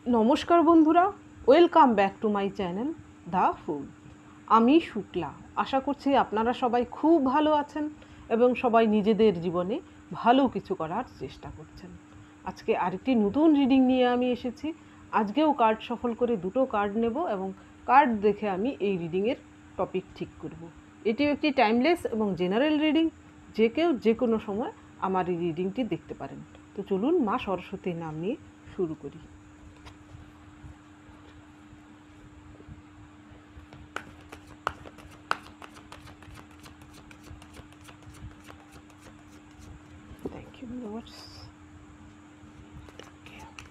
নমস্কার বন্ধুরা, welcome back to my channel the fool. আমি শুক্লা। আশা করছি আপনারা সবাই খুব ভালো আছেন এবং সবাই নিজেদের জীবনে ভালো কিছু করার চেষ্টা করছেন। আজকে আরেকটি নতুন রিডিং নিয়ে আমি এসেছি। আজকেও কার্ড সফল করে দুটো কার্ড নেব এবং কার্ড দেখে আমি এই রিডিংয়ের টপিক ঠিক করব। এটিও একটি টাইমলেস এবং জেনারেল রিডিং, যে কেউ যে কোনো সময় আমার এই রিডিংটি দেখতে পারেন। তো চলুন মা সরস্বতীর নাম নিয়ে শুরু করি। Thank you, viewers. Thank you.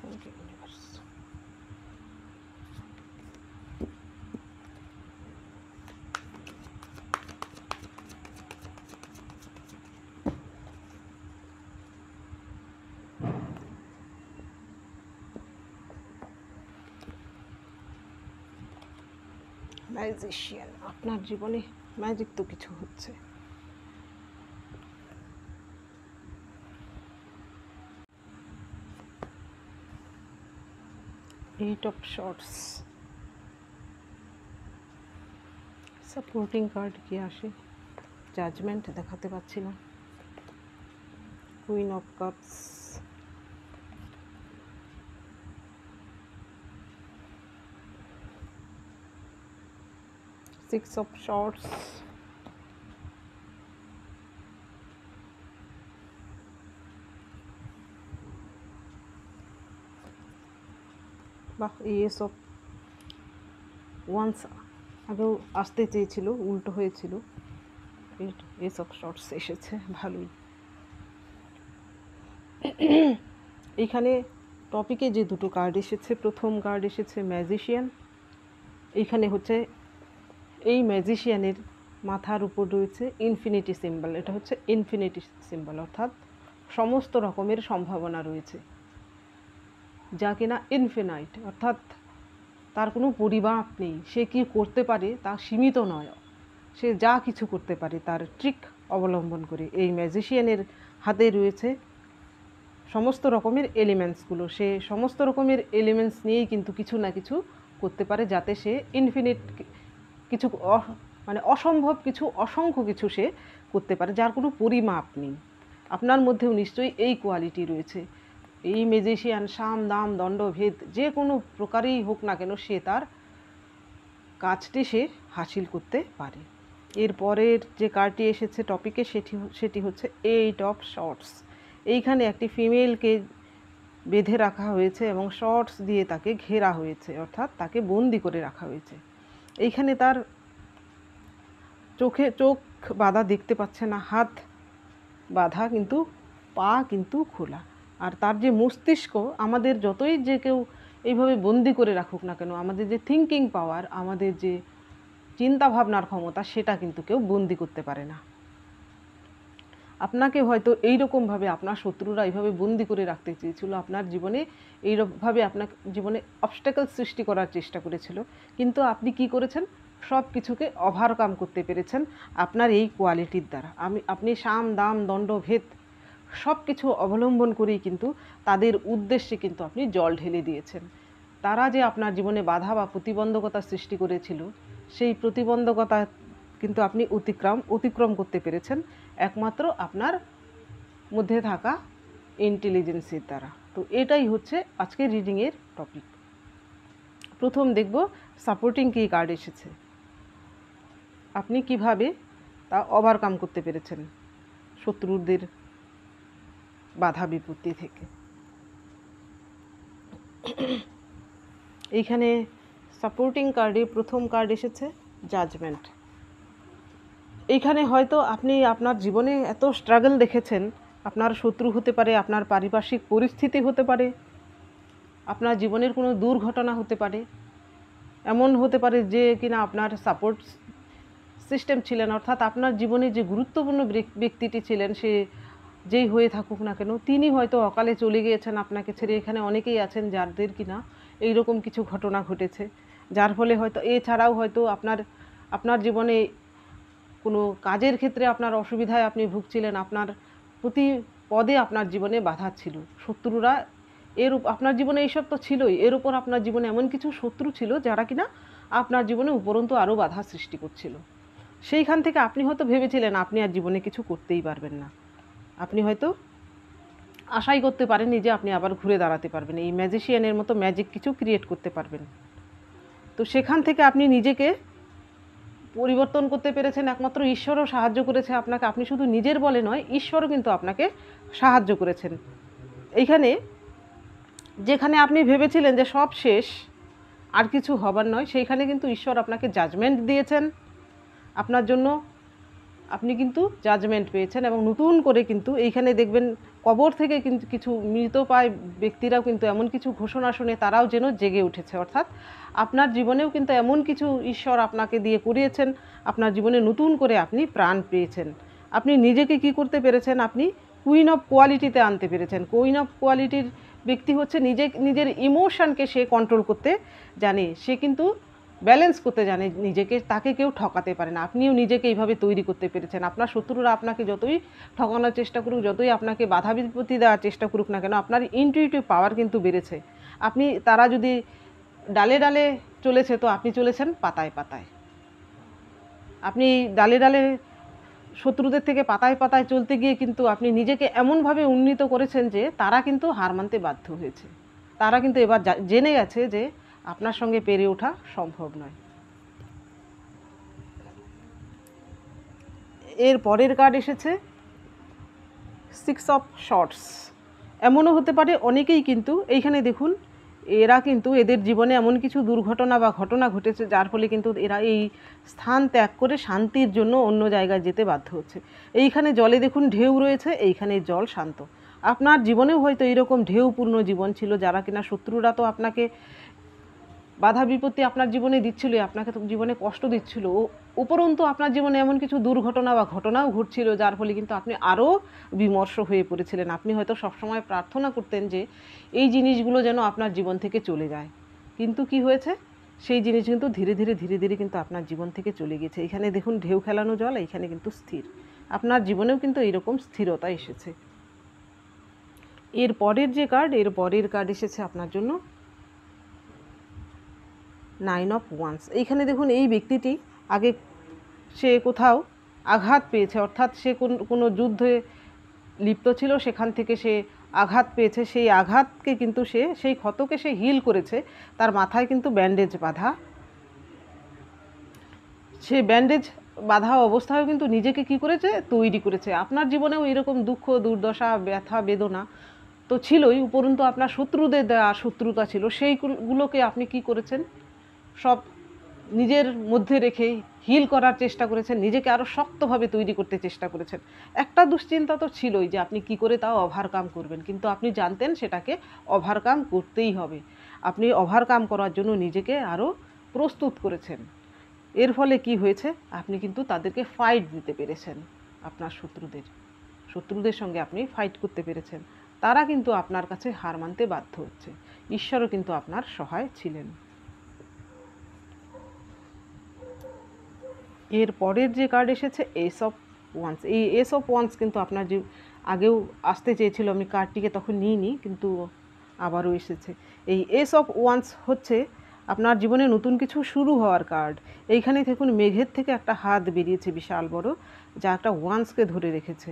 Thank you, viewers. Magician, আপনার জীবনে ম্যাজিক তো কিছু হচ্ছে। Eight of swords, supporting card কি আসে? জাজমেন্ট দেখাতে পাচ্ছি না। Queen of cups, six of swords, বা এস অফ ওয়ান্স আগেও আসতে চেয়েছিল, উল্টো হয়েছিল। এস অফ শর্টস এসেছে, ভালোই। এইখানে টপিকে যে দুটো কার্ড এসেছে, প্রথম কার্ড এসেছে ম্যাজিশিয়ান। এইখানে হচ্ছে এই ম্যাজিশিয়ানের মাথার উপর রয়েছে ইনফিনিটি সিম্বল। এটা হচ্ছে ইনফিনিটি সিম্বল, অর্থাৎ সমস্ত রকমের সম্ভাবনা রয়েছে, যা কিনা ইনফিনাইট, অর্থাৎ তার কোনো পরিমাপ নেই। সে কি করতে পারে তা সীমিত নয়, সে যা কিছু করতে পারে তার ট্রিক অবলম্বন করে। এই ম্যাজিশিয়ানের হাতে রয়েছে সমস্ত রকমের এলিমেন্টসগুলো। সে সমস্ত রকমের এলিমেন্টস নিয়েই কিন্তু কিছু না কিছু করতে পারে, যাতে সে ইনফিনিট কিছু মানে অসম্ভব কিছু, অসংখ্য কিছু সে করতে পারে, যার কোনো পরিমাপ নেই। আপনার মধ্যেও নিশ্চয়ই এই কোয়ালিটি রয়েছে। এই ম্যাজিশিয়ান সাম দাম দণ্ড ভেদ যে কোনো প্রকারেই হোক না কেন, সে তার কাজটি সে হাসিল করতে পারে। এরপরের যে কার্ডটি এসেছে টপিকে, সেটি হচ্ছে এইট অফ শর্টস। এইখানে একটি ফিমেলকে বেঁধে রাখা হয়েছে এবং শর্টস দিয়ে তাকে ঘেরা হয়েছে, অর্থাৎ তাকে বন্দি করে রাখা হয়েছে। এইখানে তার চোখ বাঁধা দেখতে পাচ্ছে না, হাত বাঁধা কিন্তু পা কিন্তু খোলা। আর তার যে মস্তিষ্ক, আমাদের যতই যে কেউ এইভাবে বন্দি করে রাখুক না কেন, আমাদের যে থিঙ্কিং পাওয়ার, আমাদের যে চিন্তা ভাবনার ক্ষমতা, সেটা কিন্তু কেউ বন্দি করতে পারে না। আপনাকে হয়তো এইরকমভাবে আপনার শত্রুরা এইভাবে বন্দি করে রাখতে চেয়েছিল, আপনার জীবনে এইরকমভাবে আপনার জীবনে অবস্ট্যাকল সৃষ্টি করার চেষ্টা করেছিল, কিন্তু আপনি কি করেছেন? সব কিছুকে ওভারকাম করতে পেরেছেন আপনার এই কোয়ালিটির দ্বারা। আপনি সাম দাম দণ্ড ভেদ সব কিছু অবলম্বন করেই কিন্তু তাদের উদ্দেশ্যে কিন্তু আপনি জল ঢেলে দিয়েছেন। তারা যে আপনার জীবনে বাধা বা প্রতিবন্ধকতা সৃষ্টি করেছিল, সেই প্রতিবন্ধকতা কিন্তু আপনি অতিক্রম করতে পেরেছেন একমাত্র আপনার মধ্যে থাকা ইন্টেলিজেন্সের দ্বারা। তো এটাই হচ্ছে আজকের রিডিংয়ের টপিক। প্রথম দেখব সাপোর্টিং কী কার্ড এসেছে, আপনি কিভাবে তা ওভারকাম করতে পেরেছেন শত্রুদের বাধা বিপত্তি থেকে। এইখানে সাপোর্টিং কার্ডে প্রথম কার্ড এসেছে জাজমেন্ট। এইখানে হয়তো আপনি আপনার জীবনে এত স্ট্রাগল দেখেছেন, আপনার শত্রু হতে পারে, আপনার পারিপার্শ্বিক পরিস্থিতি হতে পারে, আপনার জীবনের কোনো দুর্ঘটনা হতে পারে, এমন হতে পারে যে কিনা আপনার সাপোর্ট সিস্টেম ছিলেন, অর্থাৎ আপনার জীবনে যে গুরুত্বপূর্ণ ব্যক্তিটি ছিলেন, সে যেই হয়ে থাকুক না কেন, তিনি হয়তো অকালে চলে গিয়েছেন আপনাকে ছেড়ে। এখানে অনেকেই আছেন যাদের কিনা এইরকম কিছু ঘটনা ঘটেছে, যার ফলে হয়তো এছাড়াও হয়তো আপনার জীবনে কোনো কাজের ক্ষেত্রে আপনার অসুবিধায় আপনি ভুগছিলেন, আপনার প্রতি পদে আপনার জীবনে বাধা ছিল, শত্রুরা আপনার জীবনে এইসব তো ছিলই, এর উপর আপনার জীবনে এমন কিছু শত্রু ছিল যারা কিনা আপনার জীবনে উপরন্তু আরও বাধা সৃষ্টি করছিল। সেইখান থেকে আপনি হয়তো ভেবেছিলেন আপনি আর জীবনে কিছু করতেই পারবেন না, আপনি হয়তো আশাই করতে পারেননি যে আপনি আবার ঘুরে দাঁড়াতে পারবেন, এই ম্যাজিশিয়ানের মতো ম্যাজিক কিছু ক্রিয়েট করতে পারবেন। তো সেখান থেকে আপনি নিজেকে পরিবর্তন করতে পেরেছেন, একমাত্র ঈশ্বরও সাহায্য করেছে আপনাকে, আপনি শুধু নিজের বলে নয়, ঈশ্বরও কিন্তু আপনাকে সাহায্য করেছেন। এইখানে যেখানে আপনি ভেবেছিলেন যে সব শেষ, আর কিছু হবার নয়, সেইখানে কিন্তু ঈশ্বর আপনাকে জাজমেন্ট দিয়েছেন আপনার জন্য, আপনি কিন্তু জাজমেন্ট পেয়েছেন। এবং নতুন করে কিন্তু এইখানে দেখবেন কবর থেকে কিন্তু কিছু মৃতপ্রায় ব্যক্তিরাও কিন্তু এমন কিছু ঘোষণা শুনে তারাও যেন জেগে উঠেছে, অর্থাৎ আপনার জীবনেও কিন্তু এমন কিছু ঈশ্বর আপনাকে দিয়ে করিয়েছেন, আপনার জীবনে নতুন করে আপনি প্রাণ পেয়েছেন। আপনি নিজেকে কি করতে পেরেছেন, আপনি কুইন অফ কোয়ালিটিতে আনতে পেরেছেন। কুইন অফ কোয়ালিটির ব্যক্তি হচ্ছে নিজের ইমোশনকে সে কন্ট্রোল করতে জানে, সে কিন্তু ব্যালেন্স করতে জানে নিজেকে, তাকে কেউ ঠকাতে পারে না। আপনিও নিজেকে এইভাবে তৈরি করতে পেরেছেন। আপনার শত্রুরা আপনাকে যতই ঠকানোর চেষ্টা করুক, যতই আপনাকে বাধা বিপত্তি দেওয়ার চেষ্টা করুক না কেন, আপনার ইনটিউটিভ পাওয়ার কিন্তু বেড়েছে। তারা যদি ডালে ডালে চলেছে, তো আপনি চলেছেন পাতায় পাতায়। আপনি ডালে ডালে শত্রুদের থেকে পাতায় পাতায় চলতে গিয়ে কিন্তু আপনি নিজেকে এমনভাবে উন্নীত করেছেন যে তারা কিন্তু হার মানতে বাধ্য হয়েছে। তারা কিন্তু এবার জেনে গেছে যে আপনার সঙ্গে পেরে ওঠা সম্ভব নয়। এর পরের কার্ড এসেছে 6 অফ শর্টস। এমনও হতে পারে অনেকেই কিন্তু এইখানে দেখুন, এরা কিন্তু এদের জীবনে এমন কিছু দুর্ঘটনা বা ঘটনা ঘটেছে যার ফলে কিন্তু এরা এই স্থান ত্যাগ করে শান্তির জন্য অন্য জায়গায় যেতে বাধ্য হচ্ছে। এইখানে জলে দেখুন ঢেউ রয়েছে, এইখানে জল শান্ত। আপনার জীবনেও হয়তো এইরকম ঢেউপূর্ণ জীবন ছিল, যারা কিনা শত্রুরা তো আপনাকে বাধা বিপত্তি আপনার জীবনে দিচ্ছিল, আপনাকে তো জীবনে কষ্ট দিচ্ছিল, উপরন্তু আপনার জীবনে এমন কিছু দুর্ঘটনা বা ঘটনাও ঘটছিল যার ফলে কিন্তু আপনি আরও বিমর্ষ হয়ে পড়েছিলেন। আপনি হয়তো সবসময় প্রার্থনা করতেন যে এই জিনিসগুলো যেন আপনার জীবন থেকে চলে যায়, কিন্তু কি হয়েছে, সেই জিনিস কিন্তু ধীরে ধীরে কিন্তু আপনার জীবন থেকে চলে গেছে। এখানে দেখুন ঢেউ খেলানো জল, এইখানে কিন্তু স্থির। আপনার জীবনেও কিন্তু এইরকম স্থিরতা এসেছে। এর পরের কার্ড এসেছে আপনার জন্য 9 অফ ওয়ান্স। এইখানে দেখুন এই ব্যক্তিটি আগে সে কোথাও আঘাত পেয়েছে, অর্থাৎ সে কোনো যুদ্ধে লিপ্ত ছিল, সেখান থেকে সে আঘাত পেয়েছে, সেই আঘাতকে কিন্তু সেই ক্ষতকে সে হিল করেছে। তার মাথায় কিন্তু ব্যান্ডেজ বাঁধা, সে ব্যান্ডেজ বাঁধা অবস্থায়ও কিন্তু নিজেকে কি করেছে, তৈরি করেছে। আপনার জীবনেও এরকম দুঃখ দুর্দশা ব্যথা বেদনা তো ছিলই, উপরন্তু আপনার শত্রুদের দেওয়া শত্রুতা ছিল, সেইগুলোকে আপনি কি করেছেন, সব নিজের মধ্যে রেখে হিল করার চেষ্টা করেছেন, নিজেকে আরও শক্তভাবে তৈরি করতে চেষ্টা করেছেন। একটা দুশ্চিন্তা তো ছিলই যে আপনি কি করে তাও ওভারকাম করবেন, কিন্তু আপনি জানতেন সেটাকে ওভারকাম করতেই হবে। আপনি ওভারকাম করার জন্য নিজেকে আরও প্রস্তুত করেছেন। এর ফলে কি হয়েছে, আপনি কিন্তু তাদেরকে ফাইট দিতে পেরেছেন। আপনার শত্রুদের সঙ্গে আপনি ফাইট করতে পেরেছেন। তারা কিন্তু আপনার কাছে হার মানতে বাধ্য হচ্ছে। ঈশ্বরও কিন্তু আপনার সহায় ছিলেন। এর পরের যে কার্ড এসেছে এস অফ ওয়ান্স। এই এস অফ ওয়ান্স কিন্তু আপনার যে আগেও আসতে চেয়েছিল, আমি কার্ডটিকে তখন নিইনি, কিন্তু আবারও এসেছে। এই এস অফ ওয়ান্স হচ্ছে আপনার জীবনে নতুন কিছু শুরু হওয়ার কার্ড। এইখানে দেখুন মেঘের থেকে একটা হাত বেরিয়েছে বিশাল বড়, যা একটা ওয়ান্সকে ধরে রেখেছে।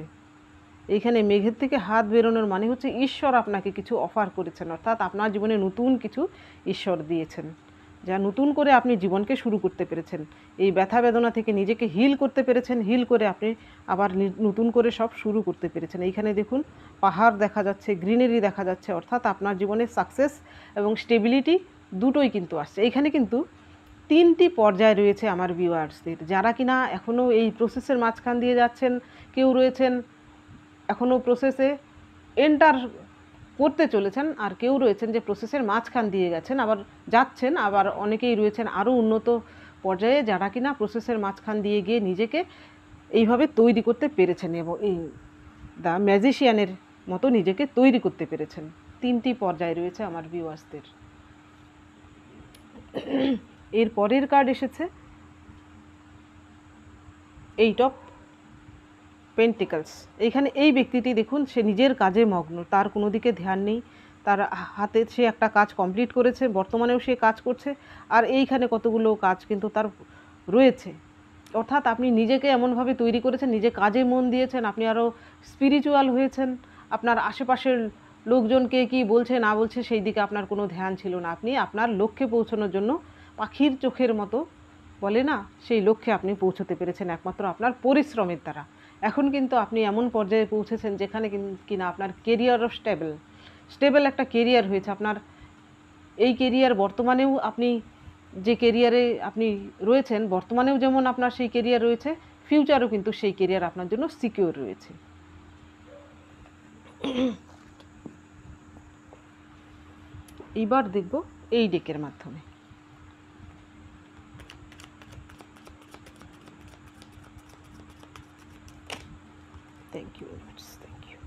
এইখানে মেঘের থেকে হাত বেরোনোর মানে হচ্ছে ঈশ্বর আপনাকে কিছু অফার করেছেন, অর্থাৎ আপনার জীবনে নতুন কিছু ঈশ্বর দিয়েছেন, যা নতুন করে আপনি জীবনকে শুরু করতে পেরেছেন। এই ব্যথা বেদনা থেকে নিজেকে হিল করতে পেরেছেন, হিল করে আপনি আবার নতুন করে সব শুরু করতে পেরেছেন। এইখানে দেখুন পাহাড় দেখা যাচ্ছে, গ্রিনারি দেখা যাচ্ছে, অর্থাৎ আপনার জীবনে সাকসেস এবং স্টেবিলিটি দুটোই কিন্তু আসছে। এইখানে কিন্তু 3টি পর্যায় রয়েছে আমার ভিউয়ার্সদের, যারা কিনা এখনও এই প্রসেসের মাঝখান দিয়ে যাচ্ছেন, কেউ রয়েছেন এখনও প্রসেসে এন্টার করতে চলেছেন, আর কেউ রয়েছেন যে প্রসেসের মাঝখান দিয়ে যাচ্ছেন, আবার অনেকেই রয়েছেন আরও উন্নত পর্যায়ে, যারা কিনা প্রসেসের মাঝখান দিয়ে গিয়ে নিজেকে এইভাবে তৈরি করতে পেরেছেন এবং এই দ্য ম্যাজিশিয়ানের মতো নিজেকে তৈরি করতে পেরেছেন। 3টি পর্যায় রয়েছে আমার ভিউয়ার্সদের। এর পরের কার্ড এসেছে এইট অফ পেন্টিকলস। এইখানে এই ব্যক্তিটি দেখুন, সে নিজের কাজে মগ্ন, তার কোনো দিকে ধ্যান নেই, তার হাতে সে একটা কাজ কমপ্লিট করেছে, বর্তমানেও সে কাজ করছে, আর এইখানে কতগুলো কাজ কিন্তু তার রয়েছে। অর্থাৎ আপনি নিজেকে এমনভাবে তৈরি করেছেন, নিজে কাজে মন দিয়েছেন, আপনি আরও স্পিরিচুয়াল হয়েছেন, আপনার আশেপাশের লোকজন কে কী বলছে না বলছে সেই দিকে আপনার কোনো ধ্যান ছিল না, আপনি আপনার লক্ষ্যে পৌঁছানোর জন্য পাখির চোখের মতো বলে না, সেই লক্ষ্যে আপনি পৌঁছতে পেরেছেন একমাত্র আপনার পরিশ্রমের দ্বারা। এখন কিন্তু আপনি এমন পর্যায়ে পৌঁছেছেন যেখানে কিনা আপনার কেরিয়ারও স্টেবল একটা কেরিয়ার হয়েছে আপনার। এই কেরিয়ার বর্তমানেও আপনি যে কেরিয়ারে আপনি রয়েছেন, বর্তমানেও যেমন আপনার সেই কেরিয়ার রয়েছে, ফিউচারও কিন্তু সেই কেরিয়ার আপনার জন্য সিকিউর রয়েছে। এইবার দেখব এই ডেকের মাধ্যমে। Thank you very much, thank you.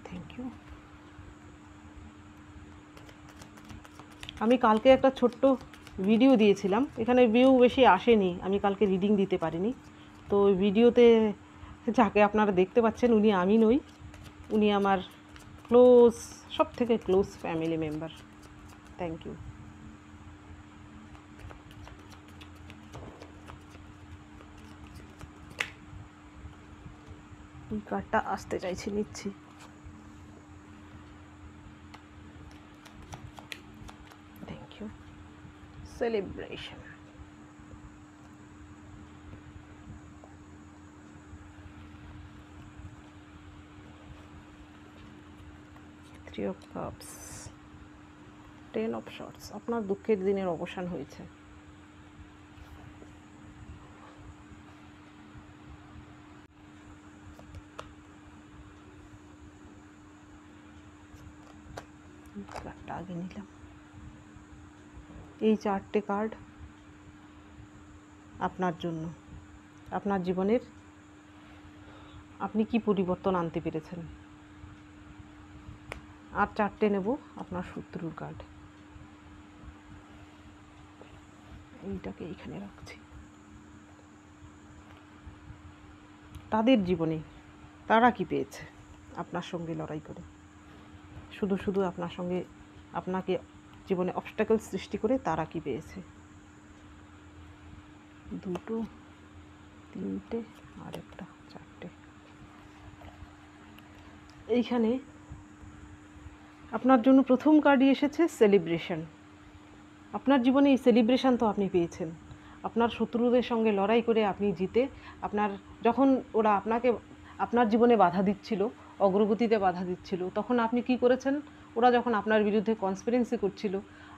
Thank you. আমি কালকে একটা ছোট্ট ভিডিও দিয়েছিলাম, এখানে ভিউ বেশি আসেনি, আমি কালকে রিডিং দিতে পারিনি। তো ওই ভিডিওতে যাকে আপনারা দেখতে পাচ্ছেন উনি আমি নই, উনি আমার ক্লোজ, সব থেকে close family member. Thank you. এই কার্ডটা আসতে চাইছি, নিচ্ছি। Thank you. Celebration. Three of cups, ten of swords. আপনার দুঃখের দিনের অবসান হয়েছে। কার্ডটা আগে নিলাম। এই চারটে কার্ড আপনার জন্য, আপনার জীবনের আপনি কি পরিবর্তন আনতে পেরেছেন। আর চারটে নেব আপনার শত্রুর কার্ড। এইটাকে এইখানে রাখছি। তাদের জীবনে তারা কি পেয়েছে আপনার সঙ্গে লড়াই করে, শুধু শুধু আপনার সঙ্গে আপনাকে জীবনে অবস্ট্যাকল সৃষ্টি করে তারা কি পেয়েছে। দুটো, তিনটে, আর একটা, চারটে। এইখানে আপনার জন্য প্রথম কার্ডই এসেছে সেলিব্রেশন। আপনার জীবনে এই সেলিব্রেশন তো আপনি পেয়েছেন। আপনার শত্রুদের সঙ্গে লড়াই করে আপনি জিতে, আপনার যখন ওরা আপনাকে আপনার জীবনে বাধা দিচ্ছিল, অগ্রগতিতে বাধা দিচ্ছিল, তখন আপনি কি করেছেন, ওরা যখন আপনার বিরুদ্ধে কনস্পিরেন্সি করছিল,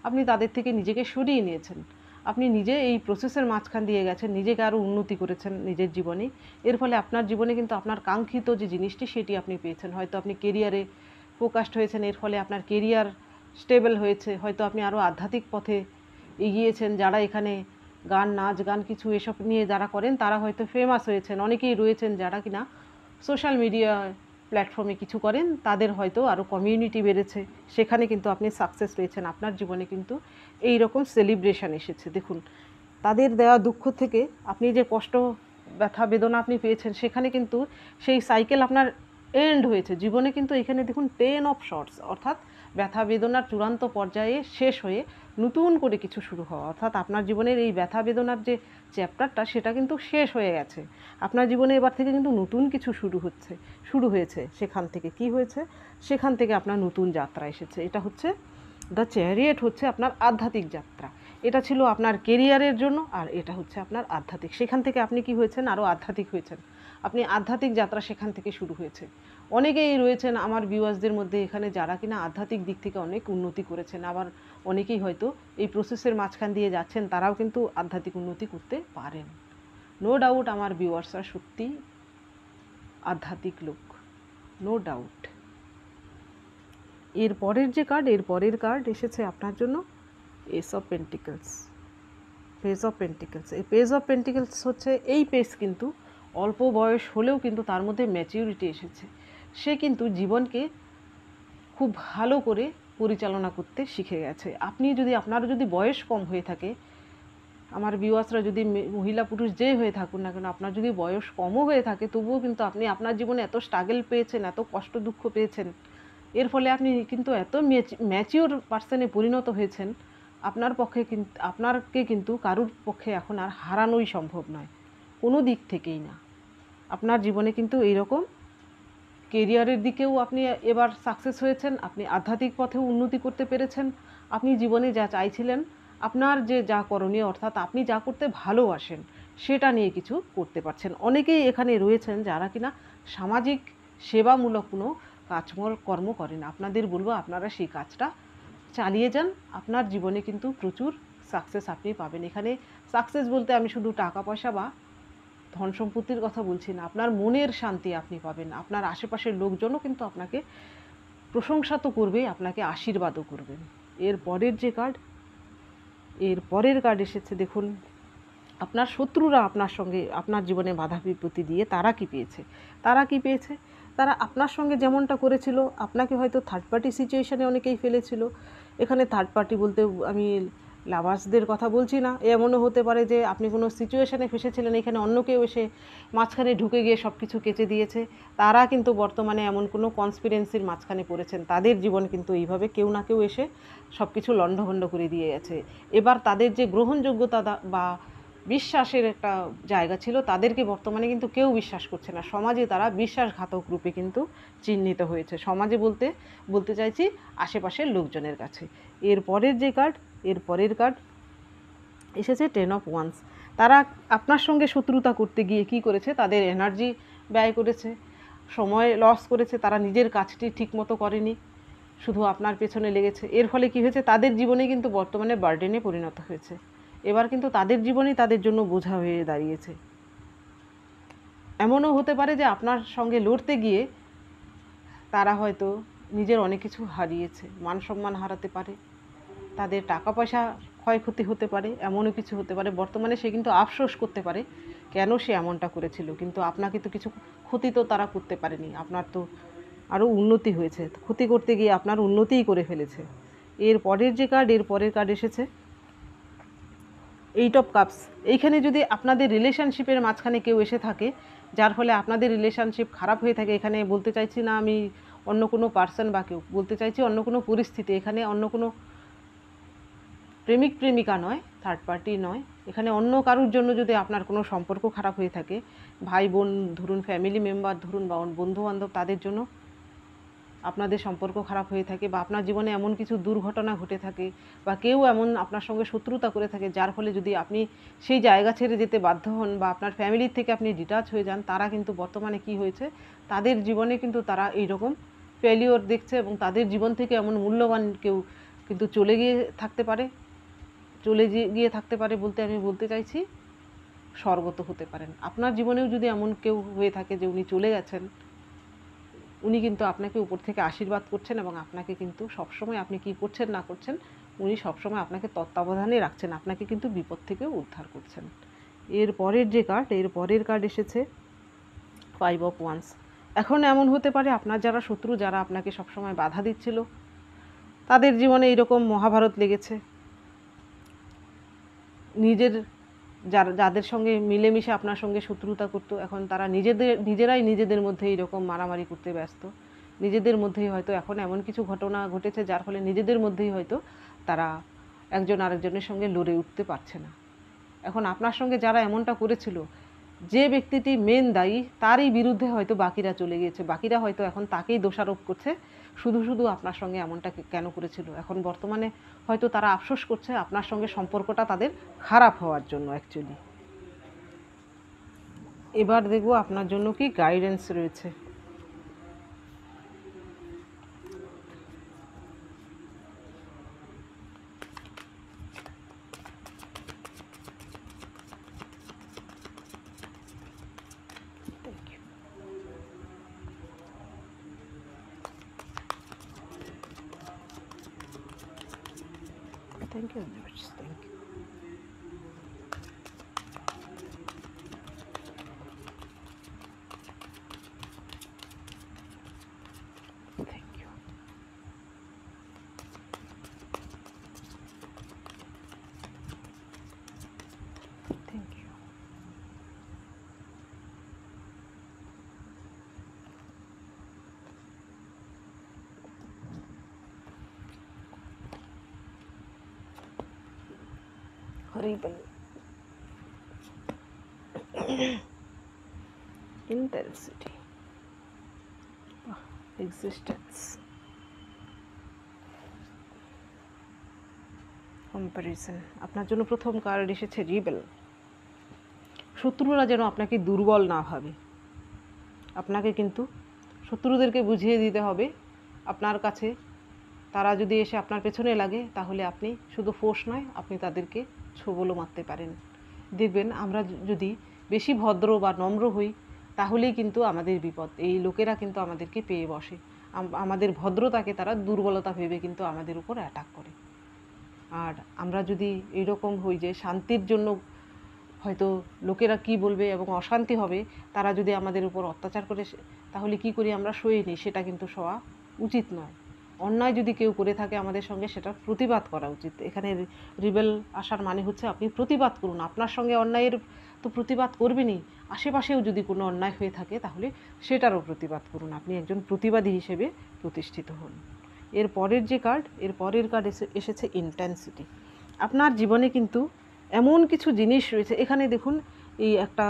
আপনি তাদের থেকে নিজেকে সরিয়ে নিয়েছেন। আপনি নিজে এই প্রসেসের মাঝখান দিয়ে গেছেন, নিজেকে আরও উন্নতি করেছেন নিজের জীবনে। এর ফলে আপনার জীবনে কিন্তু আপনার কাঙ্ক্ষিত যে জিনিসটি সেটি আপনি পেয়েছেন। হয়তো আপনি কেরিয়ারে ফোকাসড হয়েছেন, এর ফলে আপনার কেরিয়ার স্টেবল হয়েছে। হয়তো আপনি আরও আধ্যাত্মিক পথে এগিয়েছেন। যারা এখানে গান, নাচ গান কিছু এসব নিয়ে যারা করেন তারা হয়তো ফেমাস হয়েছেন। অনেকেই রয়েছেন যারা কিনা সোশ্যাল মিডিয়া প্ল্যাটফর্মে কিছু করেন, তাদের হয়তো আরও কমিউনিটি বেড়েছে, সেখানে কিন্তু আপনি সাকসেস পেয়েছেন। আপনার জীবনে কিন্তু এই রকম সেলিব্রেশন এসেছে। দেখুন, তাদের দেওয়া দুঃখ থেকে আপনি যে কষ্ট, ব্যথা, বেদনা আপনি পেয়েছেন, সেখানে কিন্তু সেই সাইকেল আপনার এন্ড হয়েছে জীবনে। কিন্তু এখানে দেখুন 10 অফ শর্টস, অর্থাৎ ব্যথা বেদনার চূড়ান্ত পর্যায়ে শেষ হয়ে নতুন করে কিছু শুরু হওয়া। অর্থাৎ আপনার জীবনের এই ব্যথা বেদনার যে চ্যাপ্টারটা সেটা কিন্তু শেষ হয়ে গেছে। আপনার জীবনে এবার থেকে কিন্তু নতুন কিছু শুরু হয়েছে। সেখান থেকে কি হয়েছে, সেখান থেকে আপনার নতুন যাত্রা এসেছে। এটা হচ্ছে দ্য চ্যারিয়েট, হচ্ছে আপনার আধ্যাত্মিক যাত্রা। এটা ছিল আপনার কেরিয়ারের জন্য, আর এটা হচ্ছে আপনার আধ্যাত্মিক। সেখান থেকে আপনি কি হয়েছেন, আরও আধ্যাত্মিক হয়েছেন। আপনি আধ্যাত্মিক যাত্রা সেখান থেকে শুরু হয়েছে। অনেকেই রয়েছেন আমার ভিউয়ার্সদের মধ্যে এখানে যারা কিনা আধ্যাত্মিক দিক থেকে অনেক উন্নতি করেছেন। আবার অনেকেই হয়তো এই প্রসেসের মাঝখান দিয়ে যাচ্ছেন, তারাও কিন্তু আধ্যাত্মিক উন্নতি করতে পারেন। নো ডাউট আমার ভিউয়ার্সরা সত্যি আধ্যাত্মিক লোক, নো ডাউট। এর পরের যে কার্ড, এর পরের কার্ড এসেছে আপনার জন্য S of pentacles, page of pentacles. এই পেজ অফ পেন্টিকলস হচ্ছে এই পেজ কিন্তু অল্প বয়স হলেও কিন্তু তার মধ্যে ম্যাচিউরিটি এসেছে। সে কিন্তু জীবনকে খুব ভালো করে পরিচালনা করতে শিখে গেছে। আপনি যদি আপনার যদি বয়স কম হয়ে থাকে, আমার ভিউয়ার্সরা যদি মহিলা পুরুষ যেই হয়ে থাকুন না কেন, আপনার যদি বয়স কমও হয়ে থাকে তবুও কিন্তু আপনি আপনার জীবনে এত স্ট্রাগল পেয়েছেন, এত কষ্ট দুঃখ পেয়েছেন, এর ফলে আপনি কিন্তু এত ম্যাচিওর পার্সনে পরিণত হয়েছেন, আপনাকে কিন্তু কারুর পক্ষে এখন আর হারানোই সম্ভব নয়, কোনো দিক থেকেই না। আপনার জীবনে কিন্তু এইরকম কেরিয়ারের দিকেও আপনি এবার সাকসেস হয়েছেন, আপনি আধ্যাত্মিক পথেও উন্নতি করতে পেরেছেন, আপনি জীবনে যা চাইছিলেন, আপনার যে যা করণীয় অর্থাৎ আপনি যা করতে ভালোবাসেন সেটা নিয়ে কিছু করতে পারছেন। অনেকেই এখানে রয়েছেন যারা কিনা সামাজিক সেবামূলক কোনো কর্ম করেন। আপনাদের বলবো আপনারা সেই কাজটা চালিয়ে যান, আপনার জীবনে কিন্তু প্রচুর সাকসেস আপনি পাবেন। এখানে সাকসেস বলতে আমি শুধু টাকা পয়সা বা ধন সম্পত্তির কথা বলছি না, আপনার মনের শান্তি আপনি পাবেন। আপনার আশেপাশের লোকজনও কিন্তু আপনাকে প্রশংসা তো করবেই, আপনাকে আশীর্বাদও করবেন। এর পরের কার্ড এসেছে, দেখুন আপনার শত্রুরা আপনার সঙ্গে আপনার জীবনে বাধা বিপত্তি দিয়ে তারা কি পেয়েছে, তারা আপনার সঙ্গে যেমনটা করেছিল, আপনাকে হয়তো থার্ড পার্টি সিচুয়েশানে অনেকেই ফেলেছিল। এখানে থার্ড পার্টি বলতে আমি লাভার্সদের কথা বলছি না, এমনও হতে পারে যে আপনি কোনো সিচুয়েশানে ফেসেছিলেন, এখানে অন্য কেউ এসে মাঝখানে ঢুকে গিয়ে সব কিছু কেচে দিয়েছে। তারা কিন্তু বর্তমানে এমন কোনো কনস্পিরেন্সির মাঝখানে পড়েছেন, তাদের জীবন কিন্তু এইভাবে কেউ না কেউ এসে সব কিছু লণ্ডভণ্ড করে দিয়ে গেছে। এবার তাদের যে গ্রহণযোগ্যতা বা বিশ্বাসের একটা জায়গা ছিল, তাদেরকে বর্তমানে কিন্তু কেউ বিশ্বাস করছে না। সমাজে তারা বিশ্বাসঘাতক রূপে কিন্তু চিহ্নিত হয়েছে, সমাজে বলতে চাইছি আশেপাশের লোকজনের কাছে। এর পরের কার্ড এসেছে 10 অফ ওয়ান্স। তারা আপনার সঙ্গে শত্রুতা করতে গিয়ে কি করেছে, তাদের এনার্জি ব্যয় করেছে, সময় লস করেছে, তারা নিজের কাজটি ঠিকমতো করেনি, শুধু আপনার পেছনে লেগেছে। এর ফলে কি হয়েছে, তাদের জীবনে কিন্তু বর্তমানে বার্ডেনে পরিণত হয়েছে। এবার কিন্তু তাদের জীবনই তাদের জন্য বোঝা হয়ে দাঁড়িয়েছে। এমনও হতে পারে যে আপনার সঙ্গে লড়তে গিয়ে তারা হয়তো নিজের অনেক কিছু হারিয়েছে, মান সম্মান হারাতে পারে, তাদের টাকা পয়সা ক্ষয়ক্ষতি হতে পারে, এমনও কিছু হতে পারে। বর্তমানে সে কিন্তু আফসোস করতে পারে কেন সে এমনটা করেছিল, কিন্তু আপনাকে তো কিছু ক্ষতি তো তারা করতে পারেনি, আপনার তো আরও উন্নতি হয়েছে, ক্ষতি করতে গিয়ে আপনার উন্নতিই করে ফেলেছে। এর পরের কার্ড এসেছে 8 অফ কাপস। এইখানে যদি আপনাদের রিলেশনশিপের মাঝখানে কেউ এসে থাকে, যার ফলে আপনাদের রিলেশনশিপ খারাপ হয়ে থাকে, এখানে বলতে চাইছি না আমি অন্য কোনো পার্সন বা কেউ, বলতে চাইছি অন্য কোনো পরিস্থিতি, এখানে অন্য কোনো প্রেমিকা নয়, থার্ড পার্টি নয়, এখানে অন্য কারোর জন্য যদি আপনার কোনো সম্পর্ক খারাপ হয়ে থাকে, ভাই বোন ধরুন, ফ্যামিলি মেম্বার ধরুন, বা বন্ধু বান্ধব, তাদের জন্য আপনাদের সম্পর্ক খারাপ হয়ে থাকে, বা আপনার জীবনে এমন কিছু দুর্ঘটনা ঘটে থাকে, বা কেউ এমন আপনার সঙ্গে শত্রুতা করে থাকে, যার ফলে যদি আপনি সেই জায়গা ছেড়ে যেতে বাধ্য হন বা আপনার ফ্যামিলির থেকে আপনি ডিটাচ হয়ে যান, তারা কিন্তু বর্তমানে কি হয়েছে, তাদের জীবনে কিন্তু তারা এইরকম ফেলিওর দেখছে, এবং তাদের জীবন থেকে এমন মূল্যবান কেউ কিন্তু চলে গিয়ে থাকতে পারে বলতে আমি বলতে চাইছি স্বর্গত হতে পারেন। আপনার জীবনেও যদি এমন কেউ হয়ে থাকে যে উনি চলে গেছেন, উনি কিন্তু আপনাকে উপর থেকে আশীর্বাদ করছেন, এবং আপনাকে কিন্তু সবসময় আপনি কি করছেন না করছেন, উনি সবসময় আপনাকে তত্ত্বাবধানে রাখছেন, আপনাকে কিন্তু বিপদ থেকেও উদ্ধার করছেন। এর পরের কার্ড এসেছে 5 অফ ওয়ান্স। এখন এমন হতে পারে আপনার যারা শত্রু, যারা আপনাকে সবসময় বাধা দিচ্ছিল, তাদের জীবনে এইরকম মহাভারত লেগেছে। যাদের সঙ্গে মিলেমিশে আপনার সঙ্গে শত্রুতা করতো, এখন তারা নিজেরাই নিজেদের মধ্যে এইরকম মারামারি করতে ব্যস্ত। নিজেদের মধ্যেই হয়তো এখন এমন কিছু ঘটনা ঘটেছে, যার ফলে নিজেদের মধ্যেই হয়তো তারা একজন আরেকজনের সঙ্গে লড়ে উঠতে পারছে না। এখন আপনার সঙ্গে যারা এমনটা করেছিল, যে ব্যক্তিটি মেন দায়ী, তারই বিরুদ্ধে হয়তো বাকিরা চলে গিয়েছে, বাকিরা হয়তো এখন তাকেই দোষারোপ করছে, শুধু আপনার সঙ্গে এমনটা কেন করেছিল। এখন বর্তমানে হয়তো তারা আফসোস করছে আপনার সঙ্গে সম্পর্কটা তাদের খারাপ হওয়ার জন্য অ্যাকচুয়ালি। এবার দেখব আপনার জন্য কি গাইডেন্স রয়েছে। Thank you very much. Thank you. Thank you. Rebel, intensity, existence, comparison. আপনার জন্য প্রথম কার্ড এসেছে রিবেল। শত্রুরা যেন আপনাকে দুর্বল না ভাবে। আপনাকে কিন্তু শত্রুদেরকে বুঝিয়ে দিতে হবে আপনার কাছে তারা যদি এসে আপনার পেছনে লাগে তাহলে আপনি শুধু ফোর্স নয়, আপনি তাদেরকে ছোবলও মারতে পারেন। দেখবেন আমরা যদি বেশি ভদ্র বা নম্র হই তাহলেই কিন্তু আমাদের বিপদ। এই লোকেরা কিন্তু আমাদেরকে পেয়ে বসে, আমাদের ভদ্রতাকে তারা দুর্বলতা ভেবে কিন্তু আমাদের উপর অ্যাটাক করে। আর আমরা যদি এইরকম হই যে শান্তির জন্য হয়তো লোকেরা কি বলবে এবং অশান্তি হবে, তারা যদি আমাদের উপর অত্যাচার করে তাহলে কি করি আমরা সই নিই, সেটা কিন্তু সওয়া উচিত নয়। অন্যায় যদি কেউ করে থাকে আমাদের সঙ্গে সেটার প্রতিবাদ করা উচিত। এখানে রিবেল আসার মানে হচ্ছে আপনি প্রতিবাদ করুন। আপনার সঙ্গে অন্যায়ের তো প্রতিবাদ করবেনই, আশেপাশেও যদি কোনো অন্যায় হয়ে থাকে তাহলে সেটারও প্রতিবাদ করুন। আপনি একজন প্রতিবাদী হিসেবে প্রতিষ্ঠিত হন। এর পরের কার্ড এসেছে ইন্টেন্সিটি। আপনার জীবনে কিন্তু এমন কিছু জিনিস রয়েছে, এখানে দেখুন এই একটা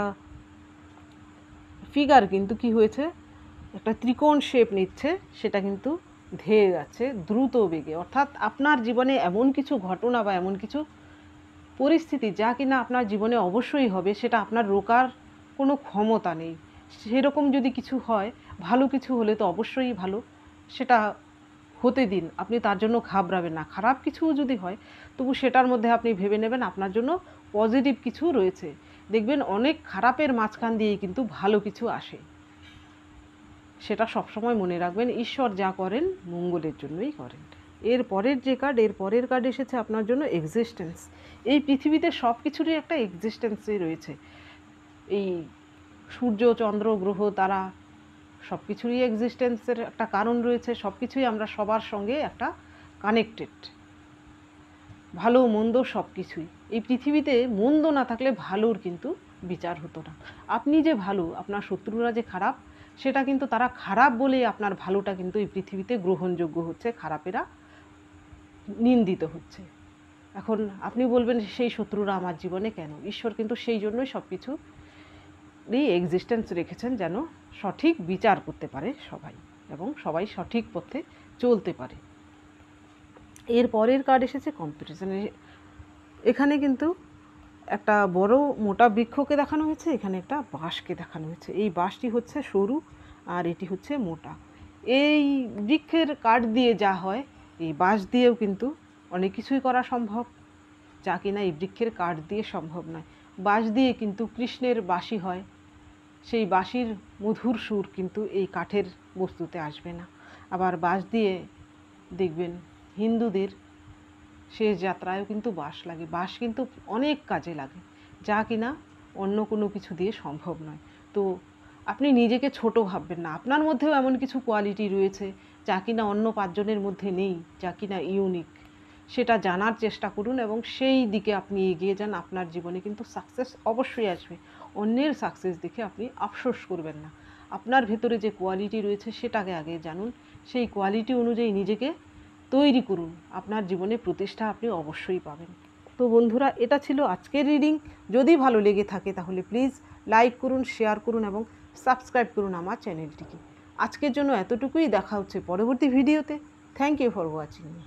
ফিগার কিন্তু কি হয়েছে, একটা ত্রিকোণ শেপ নিচ্ছে, সেটা কিন্তু ধেয়ে যাচ্ছে দ্রুত বেগে। অর্থাৎ আপনার জীবনে এমন কিছু ঘটনা বা এমন কিছু পরিস্থিতি যা কিনা আপনার জীবনে অবশ্যই হবে, সেটা আপনার রোকার কোনো ক্ষমতা নেই। সেরকম যদি কিছু হয়, ভালো কিছু হলে তো অবশ্যই ভালো, সেটা হতে দিন, আপনি তার জন্য ঘাবড়াবেন না। খারাপ কিছু যদি হয় তবু সেটার মধ্যে আপনি ভেবে নেবেন আপনার জন্য পজিটিভ কিছু রয়েছে। দেখবেন অনেক খারাপের মাঝখান দিয়েই কিন্তু ভালো কিছু আসে, সেটা সবসময় মনে রাখবেন। ঈশ্বর যা করেন মঙ্গলের জন্যই করেন। এর পরের কার্ড এসেছে আপনার জন্য এক্সিস্টেন্স। এই পৃথিবীতে সব কিছুরই একটা এক্সিস্টেন্সই রয়েছে। এই সূর্য, চন্দ্র, গ্রহ, তারা সব কিছুরই এক্সিস্টেন্সের একটা কারণ রয়েছে। সব কিছুই আমরা সবার সঙ্গে একটা কানেক্টেড, ভালো মন্দ সব কিছুই। এই পৃথিবীতে মন্দ না থাকলে ভালোর কিন্তু বিচার হতো না। আপনি যে ভালো, আপনার শত্রুরা যে খারাপ, সেটা কিন্তু তারা খারাপ বলেই আপনার ভালোটা কিন্তু এই পৃথিবীতে গ্রহণযোগ্য হচ্ছে, খারাপেরা নিন্দিত হচ্ছে। এখন আপনি বলবেন সেই শত্রুরা আমার জীবনে কেন? ঈশ্বর কিন্তু সেই জন্যই সব কিছু এক্সিস্টেন্স রেখেছেন, যেন সঠিক বিচার করতে পারে সবাই এবং সবাই সঠিক পথে চলতে পারে। এর পরের কার্ড এসেছে কম্পিটিশন। এখানে কিন্তু একটা বড় মোটা বৃক্ষকে দেখানো হয়েছে, এখানে একটা বাঁশকে দেখানো হয়েছে। এই বাঁশটি হচ্ছে সরু আর এটি হচ্ছে মোটা। এই বৃক্ষের কাঠ দিয়ে যা হয়, এই বাঁশ দিয়েও কিন্তু অনেক কিছুই করা সম্ভব, যা কিনা এই বৃক্ষের কাঠ দিয়ে সম্ভব নয়। বাঁশ দিয়ে কিন্তু কৃষ্ণের বাঁশি হয়, সেই বাঁশির মধুর সুর কিন্তু এই কাঠের বস্তুতে আসবে না। আবার বাঁশ দিয়ে দেখবেন হিন্দুদের শেষ যাত্রায়ও কিন্তু বাঁশ লাগে। বাঁশ কিন্তু অনেক কাজে লাগে, যা কিনা অন্য কোনো কিছু দিয়ে সম্ভব নয়। তো আপনি নিজেকে ছোট ভাববেন না, আপনার মধ্যেও এমন কিছু কোয়ালিটি রয়েছে যা কিনা অন্য পাঁচজনের মধ্যে নেই, যা কিনা ইউনিক। সেটা জানার চেষ্টা করুন এবং সেই দিকে আপনি এগিয়ে যান। আপনার জীবনে কিন্তু সাকসেস অবশ্যই আসবে। অন্যের সাকসেস দেখে আপনি আফসোস করবেন না। আপনার ভেতরে যে কোয়ালিটি রয়েছে সেটাকে আগে জানুন, সেই কোয়ালিটি অনুযায়ী নিজেকে তৈরি করুন। আপনার জীবনে প্রতিষ্ঠা আপনি অবশ্যই পাবেন। তো বন্ধুরা, এটা ছিল আজকের রিডিং। যদি ভালো লেগে থাকে তাহলে প্লিজ লাইক করুন, শেয়ার করুন এবং সাবস্ক্রাইব করুন আমার চ্যানেলটিকে। আজকের জন্য এতটুকুই, দেখা হচ্ছে পরবর্তী ভিডিওতে। Thank you for watching me.